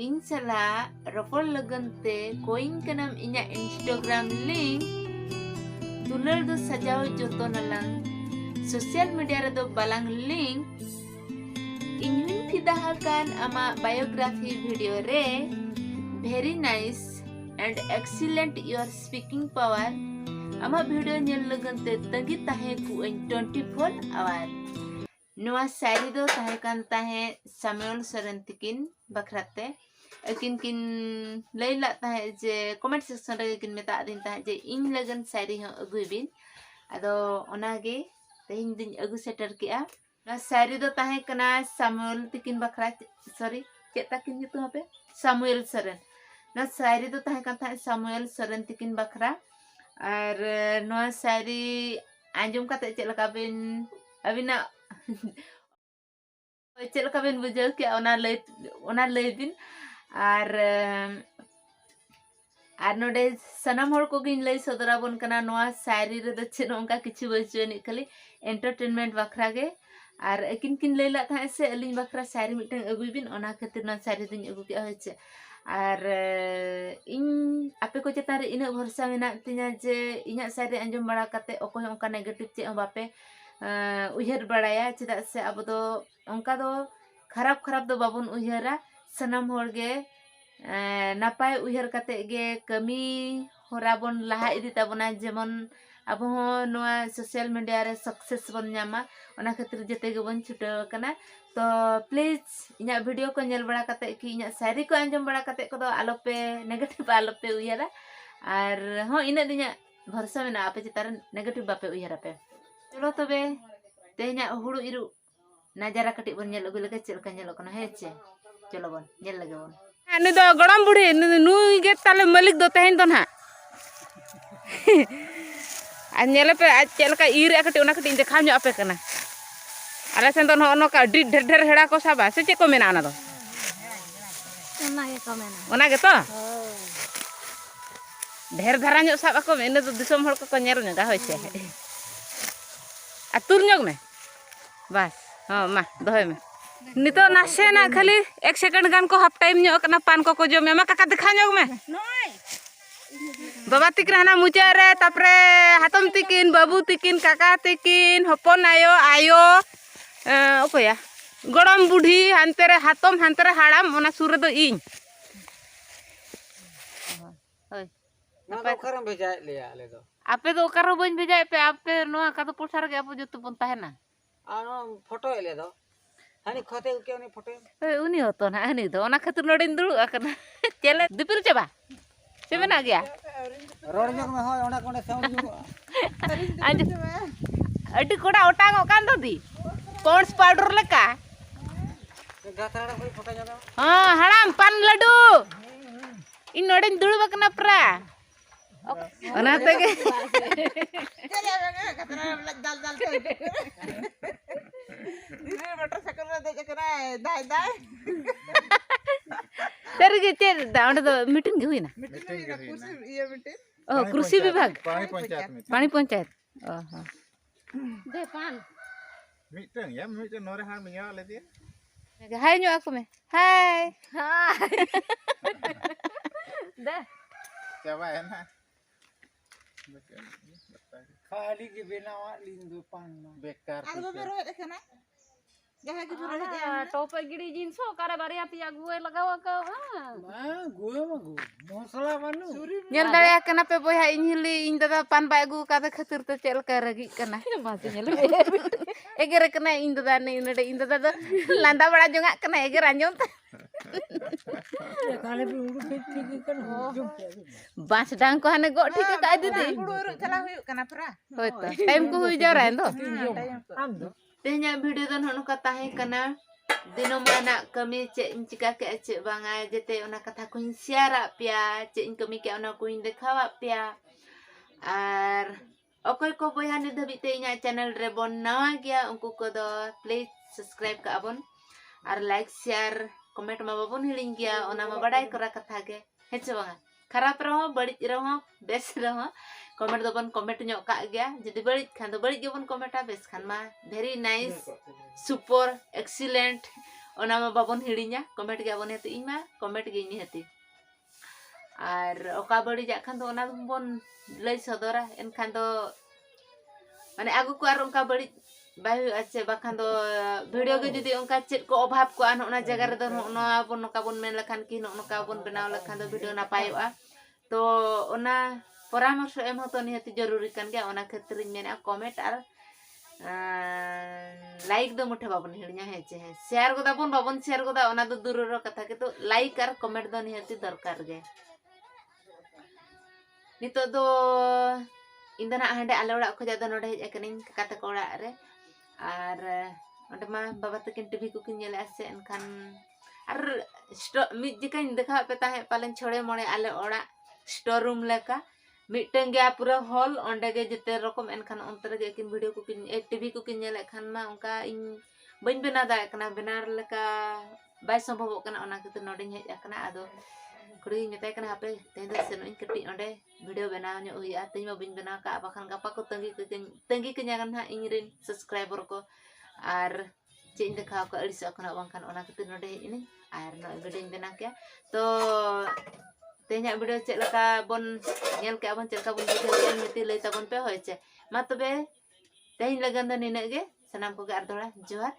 इन सला रफल लगनते कोइन कनम इन्या Instagram link दुलर दो सजाओ जोतो नलंग सोशल मीडिया रे दो बालांग लिंक इन्हुन फिदाहाकान अमा बायोग्राफी वीडियो रे very nice and excellent your speaking power अमा वीडियो नेल लगनते तंगी ताहे कुइन 24 आवर नुआ सारी दो ताहे कान ताहे सैमुअल सरन तिकिन बखराते अकिन किन लैला ताहे जे कमेंट सेक्शन रे किन मेता दिन ताहे जे इन लगन सारी ह अगुबिन अदो ओनागे तेहिन दिन अगु सेटर किया ना सारी दो ताहे कना सैमुअल तिकिन बखरा सॉरी चेता किन युतु पे सैमुअल सरन ना सारी दो ताहे कान ताहे सैमुअल सरन तिकिन बखरा और नुआ सारी आंजुम काते चेलका बिन अबिना चेलका बिन बुझाव के ओना लय बिन और नोडे सनम हर को गिन लय सदराबन कना नोआ सारी रे द छे नोंका किछु बचुनी खाली एंटरटेनमेंट बखरा गे और किन किन लैला था से अलिन बखरा सारी मिटन अगुई बिन ओना खातिर ना सारी दिन अगु के होचे और इन आपे को चेता रे इन भरोसा मेना तिना जे इना सारी अंजम बड़ा काते ओको ओंका नेगेटिव चे बापे उयहर बड़ाया चेदा से अब दो ओंका दो खराब दो बाबुन उयहरा सनम होरगे नापाय उयहर काते गे कमी होराबन लहा इदी ताबना जेमन अब हो नोआ सोशल मीडिया रे सक्सेस बन न्यामा ओना खातिर जते गे बन छुटाव कना तो प्लीज इना वीडियो को नेल बड़ा काते कि इना सारी को अंजम बड़ा काते को दो आलोपे नेगेटिव आलोपे उयहरा और हो इना दिना भरोसा मेना आपे चितार नेगेटिव बापे उयहरा पे चलो तबे तेना हुड़ु इरु नजारा कटी बन नेल अगु लगे चेलका नेलो कना हे चे चलो बन नेल लगे बन नी दो गड़म बुढ़ी नुई गे ताले मालिक दो तहन दो ना आ नेले पे आज चेलका इर कटी ओना कटी देखा ᱧᱚᱜ आपे कना आले सेन दो नो का डी ढेर ढेर हेड़ा को साबा से चे को मेना ना दो ओना गे तो ढेर धारा ᱧᱚᱜ साबा को मेने तो दिसम हड़ को नेल ᱧᱚᱜᱟ होइसे अतुर ᱧᱚᱜ में बस हां मा दोहे में नितो नासे ना खाली 1 सेकंड गान को हाफ टाइम ᱧᱚᱜ कना पान को जो में मा काका दिखा ᱧᱚᱜ में बाबा तिकिन हाना मुचा रे तापरे हातम तिकिन बाबू तिकिन काका तिकिन हपन आयो आयो ओकया गड़म बुढ़ी हानते रे हातम हानते रे हाड़ाम ओना सुर दो इन होय ना करम भेजाय लिया ले दो आपे दो करो बन भेजाय पे आपे नोआ का तो पोसार के आपो जतो बन ताहेना आनो फोटो ले दो हानि खते के उनी फोटो उनी होतो ना हनी दो ओना खातिर नोडिन दुळु आकना चले दिपिर चबा से बना गया रोड जग में हो ओना कोने साउंड आज अडी कोडा ओटांग ओकान दो दी पॉन्ड्स पाउडर लेका गाथाड़ा कोई फोटो जादा हां हड़ाम पान लड्डू इन नोडिन दुळु बकना प्रा ओना तके चले गाथरा दल मोटरसाइकिल रे दे कना दाय तेरे चे दांड दो मीटिंग गे हुईना मीटिंग ये मीटिंग ओ कृषि विभाग पानी पंचायत ओहो दे पान मीटिंग या मीटिंग नोरे हां मिया ले दे हाय ᱧᱚᱜ ako me हाय दे चाबा है ना खाली के बेनावा लिंदो पान बेकार आगो में रोहे देखना जहां की रोहे दे टोप गिड़ी जींस हो करे बारिया पिया गुए लगावा का हां गुए मगु मसला बानु ñel daya kana pe boy ha inhili इन दादा पान बाय गु का खातिर तो चल कर रगी कना बात ñel एगेर कना इन दादा ने इन दादा दो लांदा बड़ा जोंगा कना एगेर आंजम काले भी उड़ू ठीक कर बांस डांग को हने गो ठीक का दीदी हुड़ुरु चला हुयु कना प्रा होय तो टाइम को हुई जा रहा है तो आम दो तेहना वीडियो दन हनु का ताहे कना दिनो माना कमी चे चिका के चे बांगा जते ओना कथा को शेयर पिया चे इन कमी के ओना को देखावा पिया और ओकोय को बोया ने धबिते इना चैनल रे बन नवा गया उनको को दो प्लीज सब्सक्राइब का बन और लाइक शेयर कमेंट मा बाबन हिलिंग गया ओना मा बड़ाई करा कथा के हेचे बांगा खराब रहो बड़ी रहो बेस रहो कमेंट दो बन कमेंट ᱧᱚᱜ का गया जदी बड़ी खान दो बड़ी गेबन कमेंटा बेस खान मा very nice super excellent ona ma babon hirinya comment ge abon hati ing ma comment ge ini hati ar oka badi jak khan do ona bon lay sodora enkhan do mane agu ko ar onka badi bayu ache bakhan do video ge judi onka chet ko obhab ko an ona jaga re do no abon noka bon men lekhan ki noka bon benaw lekhan do video napayoa to ona परामर्श M होतो निहति जरूरी kan gya ona khetre mena comment ar like do Muthe बाबन हिड़िया हेचे है share गोदा bone बाबन share गोदा ओना दो दूर रो कथा के तो लाइक और कमेंट दो निहति दरकार गे नितो दो इंदना हांडे आले ओड़ा खजा दो नोडे हेज एकनिन कथा को ओड़ा रे आर ओंडे मा बाबा तकिन टीवी को किन नेले आसे एनखान आर मिट जिकाइन देखा पेता है पालन छोड़े मोड़े आले ओड़ा स्टोर रूम लेका मिटन गया पूरा हॉल ओंडे गे जते रकम एनखान अंतर गे किन वीडियो को किन टीवी को किन नेले खान मा उनका इन बइन बेना दा कना बेनार लेका बाय संभव कना ओना के नोडिन हेज कना आदो कुड़ी मेताय कना हापे तेन दो सेनो इन कटी ओंडे वीडियो बना न्यो हुया तेन मा बिन बना का बाखान गपा को तंगी के न्यागन हा इन रिन सब्सक्राइबर को आर चेन देखा को अड़िस कना बाखान ओना के नोडे हेज इन आर नो वीडियो बना के तो तेहना वीडियो चेक लका बोन नेल के अबन चेक का बोन बुझे निति लई तबन पे होयचे मा तबे तेहन लगन द निने गे सनाम को गे आर दोड़ा जोहार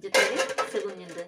जते गे सगुन निंदा।